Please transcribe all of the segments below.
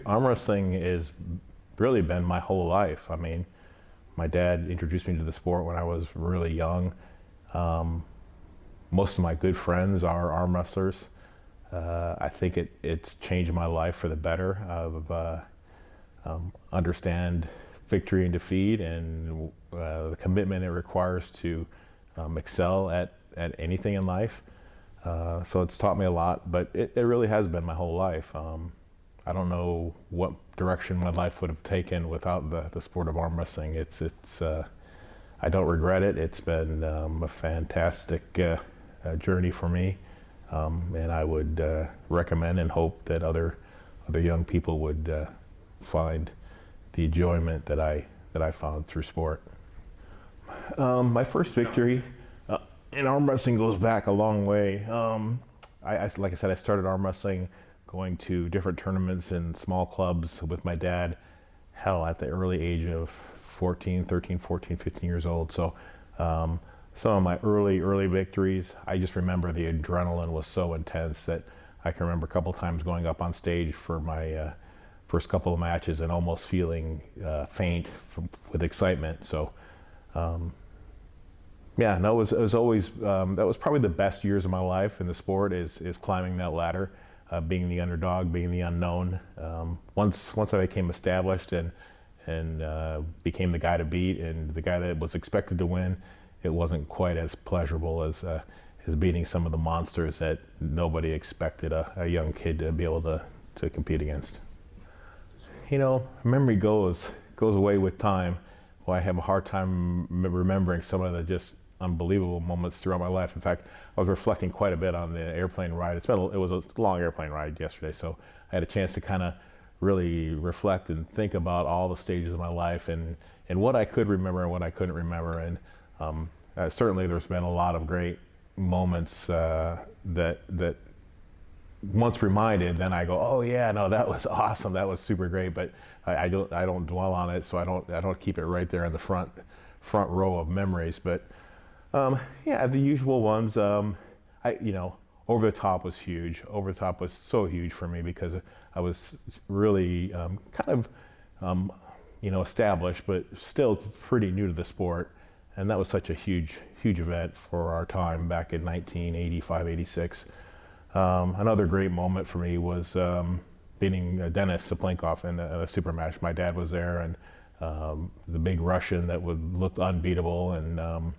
Arm wrestling has really been my whole life. I mean, my dad introduced me to the sport when I was really young. Most of my good friends are arm wrestlers. I think it's changed my life for the better. Understand victory and defeat and the commitment it requires to excel at anything in life. So it's taught me a lot, but it really has been my whole life. I don't know what direction my life would have taken without the sport of arm wrestling. I don't regret it. It's been a fantastic journey for me, and I would recommend and hope that other young people would find the enjoyment that I found through sport. My first victory in arm wrestling goes back a long way. Like I said, I started arm wrestling going to different tournaments in small clubs with my dad, at the early age of 13, 14, 15 years old. So some of my early victories, I just remember the adrenaline was so intense that I can remember a couple times going up on stage for my first couple of matches and almost feeling faint with excitement. So yeah, no, it was always, that was probably the best years of my life in the sport is climbing that ladder. Being the underdog, being the unknown. Once I became established and became the guy to beat and the guy that was expected to win, it wasn't quite as pleasurable as beating some of the monsters that nobody expected a young kid to be able to compete against. You know, memory goes away with time. Well, I have a hard time remembering some of the just unbelievable moments throughout my life. In fact, I was reflecting quite a bit on the airplane ride. It was a long airplane ride yesterday, so I had a chance to kind of really reflect and think about all the stages of my life and what I could remember and what I couldn't remember. And certainly there's been a lot of great moments that once reminded, then I go, oh yeah, no, that was awesome, that was super great. But I don't dwell on it, so I don't keep it right there in the front row of memories. But yeah, the usual ones. Over the top was huge. Over the top was so huge for me because I was really established, but still pretty new to the sport. And that was such a huge event for our time back in 1985, 86. Another great moment for me was beating Denis Saplenkov in a super match. My dad was there, and the big Russian that looked unbeatable, and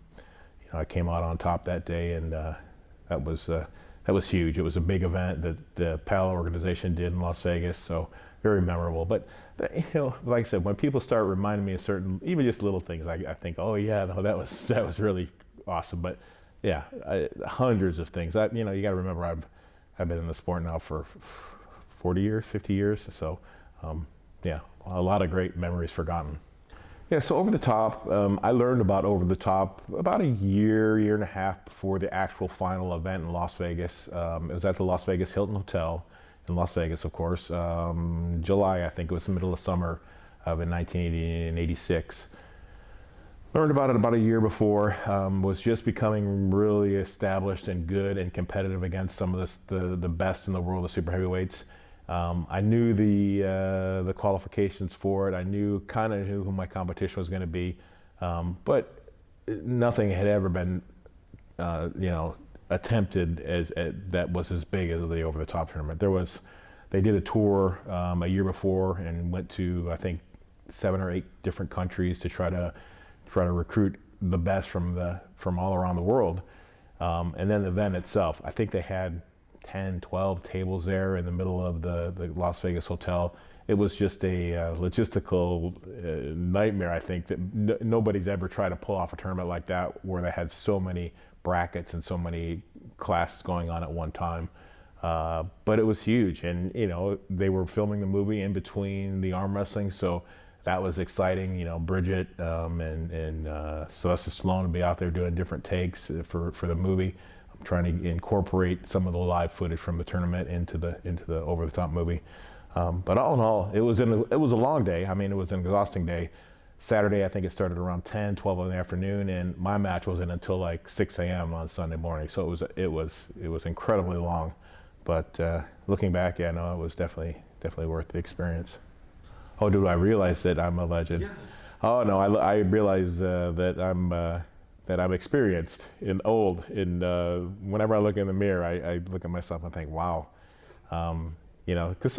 I came out on top that day, and that was huge. It was a big event that the PAL organization did in Las Vegas, so very memorable. But like I said, when people start reminding me of certain, even just little things, I think, oh yeah, no, that was really awesome. But yeah, hundreds of things. You got to remember, I've been in the sport now for 40 years, 50 years. So yeah, a lot of great memories forgotten. Yeah, so Over the Top, I learned about Over the Top about a year and a half before the actual final event in Las Vegas. It was at the Las Vegas Hilton Hotel in Las Vegas, of course. July, I think it was the middle of summer of in 1986. Learned about it about a year before. Was just becoming really established and good and competitive against some of the best in the world of super heavyweights. I knew the qualifications for it. I kind of knew who my competition was going to be, but nothing had ever been, attempted that was as big as the Over the Top tournament. They did a tour a year before and went to, I think, 7 or 8 different countries to try to recruit the best from all around the world. And then the event itself, I think they had 10, 12 tables there in the middle of the Las Vegas hotel. It was just a logistical nightmare. I think that nobody's ever tried to pull off a tournament like that where they had so many brackets and so many classes going on at one time. But it was huge, and they were filming the movie in between the arm wrestling, so that was exciting. Bridget and Sylvester Stallone to be out there doing different takes for the movie. I'm trying to incorporate some of the live footage from the tournament into the Over the Top movie. But all in all, it was a long day. I mean, it was an exhausting day. Saturday, I think it started around 10, 12 in the afternoon, and my match wasn't until like 6 a.m. on Sunday morning. So it was incredibly long. But looking back, yeah, no, it was definitely definitely worth the experience. Oh, do I realize that I'm a legend? Yeah. Oh no, I realize that I'm experienced and old. And whenever I look in the mirror, I look at myself and think, wow. You know, because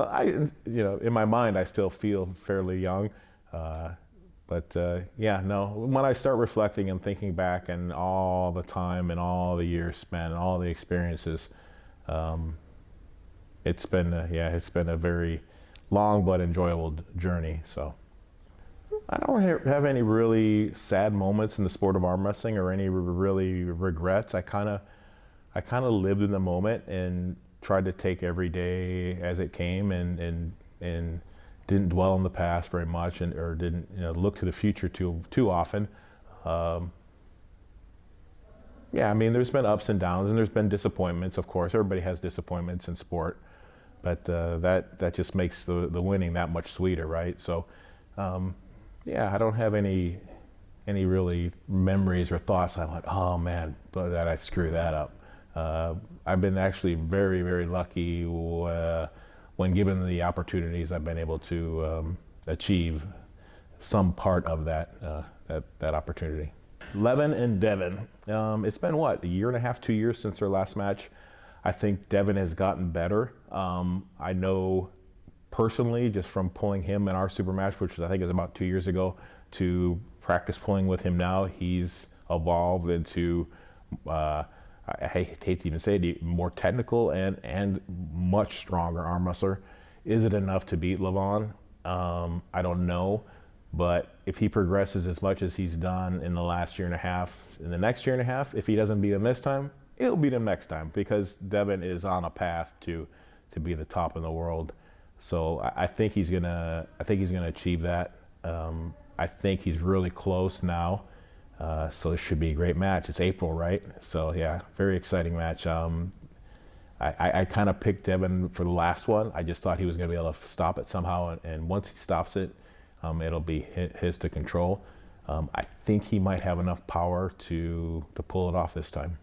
in my mind, I still feel fairly young. But yeah, no, when I start reflecting and thinking back and all the time and all the years spent and all the experiences, it's been a very long but enjoyable journey. So I don't have any really sad moments in the sport of arm wrestling or any really regrets. I kind of lived in the moment and tried to take every day as it came, and didn't dwell on the past very much, or didn't look to the future too often. Yeah, I mean, there's been ups and downs, and there's been disappointments. Of course, everybody has disappointments in sport, but that just makes the winning that much sweeter, right? So, yeah, I don't have any really memories or thoughts. I went, oh man, but that I screwed that up. I've been actually very, very lucky when given the opportunities. I've been able to achieve some part of that opportunity. Levin and Devon. It's been what, a year and a half, 2 years since their last match. I think Devon has gotten better. I know personally, just from pulling him in our super match, which I think is about 2 years ago, to practice pulling with him now, he's evolved into, I hate to even say it, more technical and much stronger arm wrestler. Is it enough to beat Levon? I don't know, but if he progresses as much as he's done in the last year and a half, in the next year and a half, if he doesn't beat him this time, he'll beat him next time, because Devon is on a path to be the top in the world. So I think he's gonna achieve that. I think he's really close now. So it should be a great match. It's April, right? So yeah, very exciting match. I kind of picked Devon for the last one. I just thought he was going to be able to stop it somehow, and once he stops it, it'll be his to control. I think he might have enough power to pull it off this time.